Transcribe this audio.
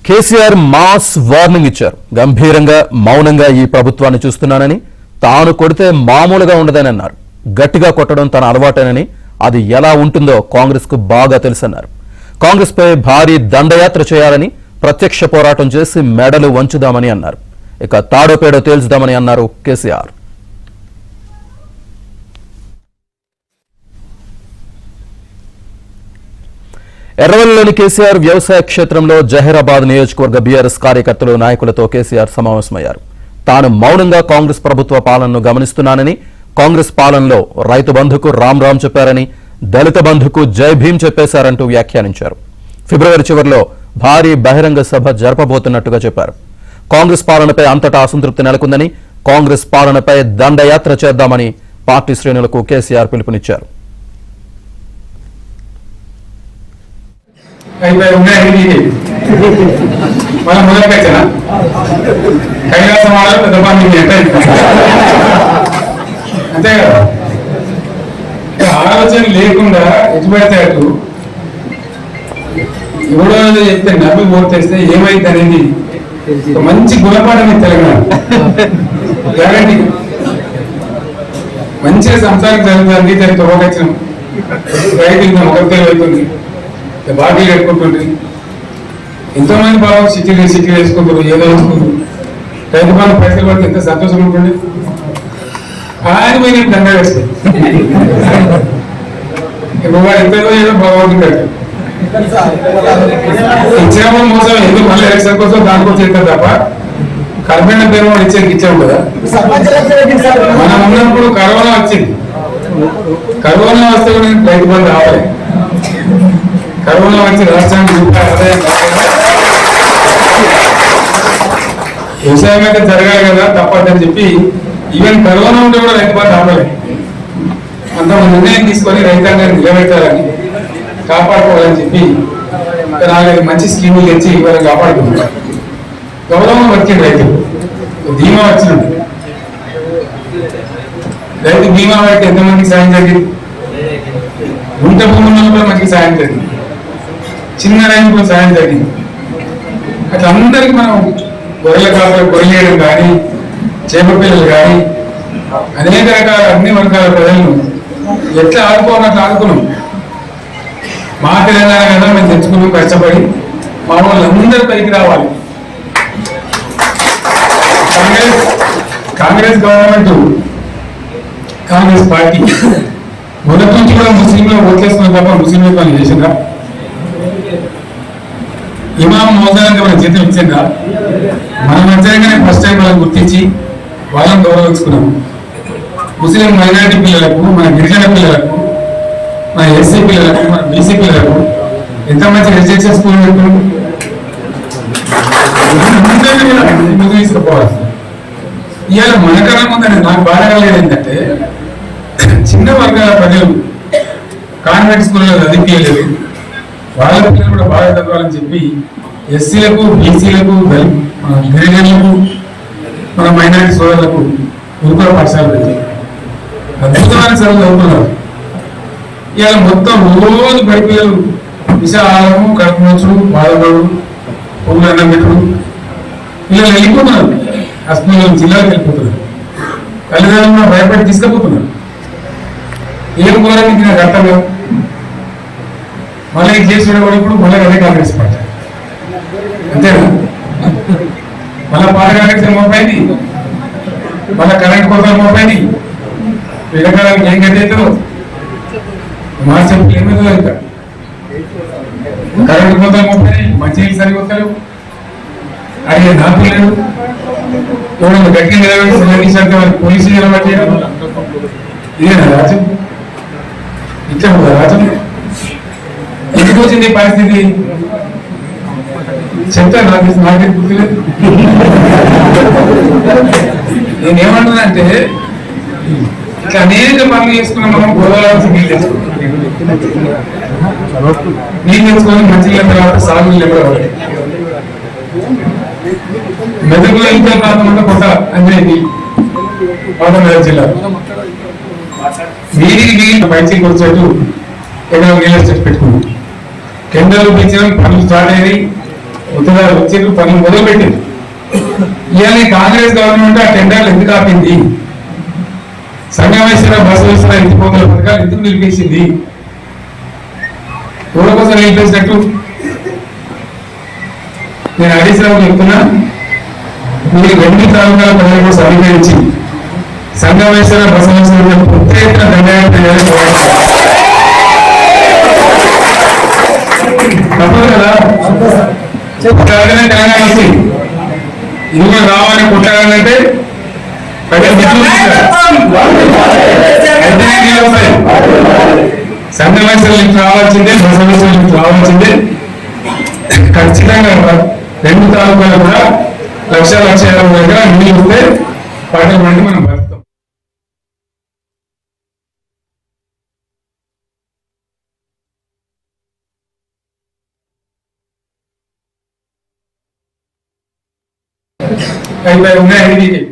KCR mass warning ఇచ్చారు. గంభీరంగా మౌనంగా ఈ ప్రభుత్వాన్ని చూస్తున్నానని, తాను కొడితే మామూలుగా ఉండదని అన్నారు. గట్టిగా కొట్టడం తన అలవాటేనని, అది ఎలా ఉంటుందో కాంగ్రెస్ కు బాగా తెలుసన్నారు. కాంగ్రెస్ పై భారీ దండయాత్ర చేయాలని, ప్రత్యక్ష పోరాటం చేసి మెడలు వంచుదామని అన్నారు. ఇక తాడోపేడో తేల్చుదామని అన్నారు కేసీఆర్. ఎర్రవల్లిలోని కేసీఆర్ వ్యవసాయ క్షేత్రంలో జహీరాబాద్ నియోజకవర్గ బీఆర్ఎస్ కార్యకర్తలు నాయకులతో కేసీఆర్ సమావేశమయ్యారు. తాను మౌనంగా కాంగ్రెస్ ప్రభుత్వ పాలనను గమనిస్తున్నానని, కాంగ్రెస్ పాలనలో రైతు బంధుకు రామ్ రామ్ చెప్పారని, దళిత బంధుకు జై భీం చెప్పేశారంటూ వ్యాఖ్యానించారు. ఫిబ్రవరి చివరిలో భారీ బహిరంగ సభ జరపబోతున్నట్టుగా చెప్పారు. కాంగ్రెస్ పాలనపై అంతటా అసంతృప్తి నెలకొందని, కాంగ్రెస్ పాలనపై దండయాత్ర చేద్దామని పార్టీ శ్రేణులకు కేసీఆర్ పిలుపునిచ్చారు. అంతే కదా, ఆలోచన లేకుండా ఎటుబడితే అటు ఎవడో చెప్తే నవ్వి ఓటేస్తే ఏమైంది అనేది మంచి గుణపాఠం తెలంగాణ గ్యారంటీ. మంచిగా సంసారం జరుగుతుంది, దాన్ని తొలగించడం రైతు ఒకరితో అవుతుంది, బాడీ కట్టుకుంటుంది. ఎంతో మంది బాబు సిటీలు వేసుకుంటారు, ఏదో వేసుకుంటారు. రైతు బాగా పైసలు పడితే ఎంత సంతోషం ఉంటుంది. కానీ మేము దండ వేస్తాం ఇప్పుడు వాడు ఎంతో ఏదో బాగుంటుంది. ఇచ్చామో మోసం ఎందుకు మళ్ళీ ఎలక్షన్ కోసం దానికోసం చేస్తారు తప్ప కర్మేణ పేరు వాడు ఇచ్చాము కదా. మనం ఉన్నప్పుడు కరోనా వచ్చింది, కరోనా వస్తే కూడా రైతు బంధు రావాలి. కరోనా వచ్చి రాష్ట్రానికి ఆదాయం వ్యవసాయం అయితే జరగాలి కదా, తప్పదని చెప్పి ఈవెన్ కరోనా ఉంటే కూడా రైతు బంధు రావాలి. అంత నిర్ణయం తీసుకొని రైతాంగాన్ని నిలబెట్టాలని, కాపాడుకోవాలని చెప్పి 4 మంచి స్కీములు తెచ్చి వాళ్ళని కాపాడుకుంటున్నారు. గౌరవం వచ్చింది, రైతులు ధీమా వచ్చినట్టు. రైతు బీమా వాడికి ఎంతమందికి సాయం జరిగింది? గుంట భూముల్లో కూడా మనకి సాయం జరిగింది, చిన్న రైతులకు సాయం జరిగింది. అట్లా అందరికి మనం గొర్రెల కాపలు గొర్రెలు కానీ, చేప పిల్లలు కానీ, అనేక రకాల అన్ని వర్గాల ప్రజలను ఎట్లా ఆడుకోవాలట్లా ఆడుకున్నాం. మా తెలంగాణ కదా మేము తెచ్చుకున్నాం కష్టపడి. మా వాళ్ళందరూ పైకి రావాలి. కాంగ్రెస్ గవర్నమెంట్, కాంగ్రెస్ పార్టీ మొదటి నుంచి కూడా ముస్లింలు ఓట్లేస్తున్నాం తప్ప ముస్లింలు పని చేసిందా? ఇమాం మోసానికి మన జీతం ఇచ్చిందా? మనం వచ్చాకనే ఫస్ట్ టైం వాళ్ళని గుర్తించి వాళ్ళని గౌరవించుకున్నాం. ముస్లిం మైనారిటీ పిల్లలకు, మన గిరిజన పిల్లలకు, మన ఎస్సీ పిల్లలకు, మన బీసీ పిల్లలకు ఎంత మంచి రెసిడెన్షియల్ స్కూల్ పెట్టుకున్నాం. ముందు తీసుకుపోవాలి. ఇవాళ మనకన్నా ముందని నాకు బాధ కలిగేది ఏంటంటే, చిన్న వర్గాల ప్రజలు కాన్వెంట్ స్కూల్లో చదివించలేదు, వాళ్ళ పిల్లలు కూడా బాగా చదవాలని చెప్పి ఎస్సీలకు, బీసీలకు, గిరిజనులకు, మన మైనారిటీ సోదరులకు గురుకుల పాఠశాలలు పెట్టారు. అద్భుతమైన చదువులు చదువుతున్నారు. ఇవాళ మొత్తం రోజు బడి పిల్లలు విషాలము, కడుపు నొచ్చుడు, బాధపడు, పొగులు అన్నం పెట్టుడు, పిల్లలు వెళ్ళిపోతున్నారు. ఆ స్కూల్లో జిల్లాకు వెళ్ళిపోతున్నారు. తల్లిదండ్రులు కూడా భయపడి తీసుకుపోతున్నారు. ఏం కోరానికి నాకు అర్థం కాదు. మళ్ళీ చేసిన కూడా ఇప్పుడు మళ్ళీ అదే కాంగ్రెస్ పార్టీ అంతేనా? మళ్ళీ పాత కాంగ్రెస్ మోపైంది, మళ్ళీ కరెంట్ కోసం మోపైంది. పిల్లకాలకు ఏం కట్టేస్తారు? మా చెప్పి ఏమవుతుందో ఇంకా కరెంట్ కోసం మోపైనాయి, మంచినీళ్ళు సరిపోతారు. అడిగే నా పిల్లలు ఎవడన్నా గట్టి నిలబడి నిలదీశాక పోలీసులు నిలబట్టారు. ఇదేనా రాజ్యం? ఇట్లా ఉందా రాజ్యం? ఎందుకు వచ్చింది ఈ పరిస్థితి చెప్తాను. నాకే గుర్తులేదు. నేనేమంటున్నానంటే, ఇట్లా అనేక పనులు చేసుకున్నాం. మనం గోదావరి నీళ్ళు తెచ్చుకున్నాం, నీళ్ళు తెచ్చుకొని మంచిగా తర్వాత సాగు లేకపోతే మెదకులో ఇంకా ప్రాంతం అంటే కొత్త అంజనేది పాత మెదక్ జిల్లా వీధికి దిగి బయటికి వచ్చేట్టు ఎక్కడ రియల్ ఎస్టేట్ పెట్టుకున్నాం. టెండర్లు పెంచడం, పనులు స్టార్ట్ అయ్యి గుర్తుదారు వచ్చి పనులు మొదలుపెట్టింది. ఇవాళ ఈ కాంగ్రెస్ గవర్నమెంట్ ఆ టెండర్లు ఎందుకు ఆపింది? సంగమేశ్వర బసవేశ్వర ఎత్తిపోతల పథకాలు ఎందుకు నిలిపేసింది? ఎవరి కోసం నిలిపేసినట్టు నేను హరీశ్రావు చెప్తున్నా. మీరు 2 తాలూకాల ప్రజలకు సమీకరించి సంగమేశ్వర బసవేశ్వర ప్రత్యేక దండయాత్ర తప్పదు కదా. తెలంగాణ వచ్చి ఇది కూడా రావాలని కొట్టాలంటే సంగమేశ్వర లిఫ్ట్ రావాల్సిందే, బసవేశ్వర లిఫ్ట్ రావాల్సిందే. ఖచ్చితంగా 2 తాలూకాలు కూడా 1,50,000 దగ్గర నీళ్ళు ఉంటే పాటలు పండి మనం బతుకుతాం. ఉన్నాయి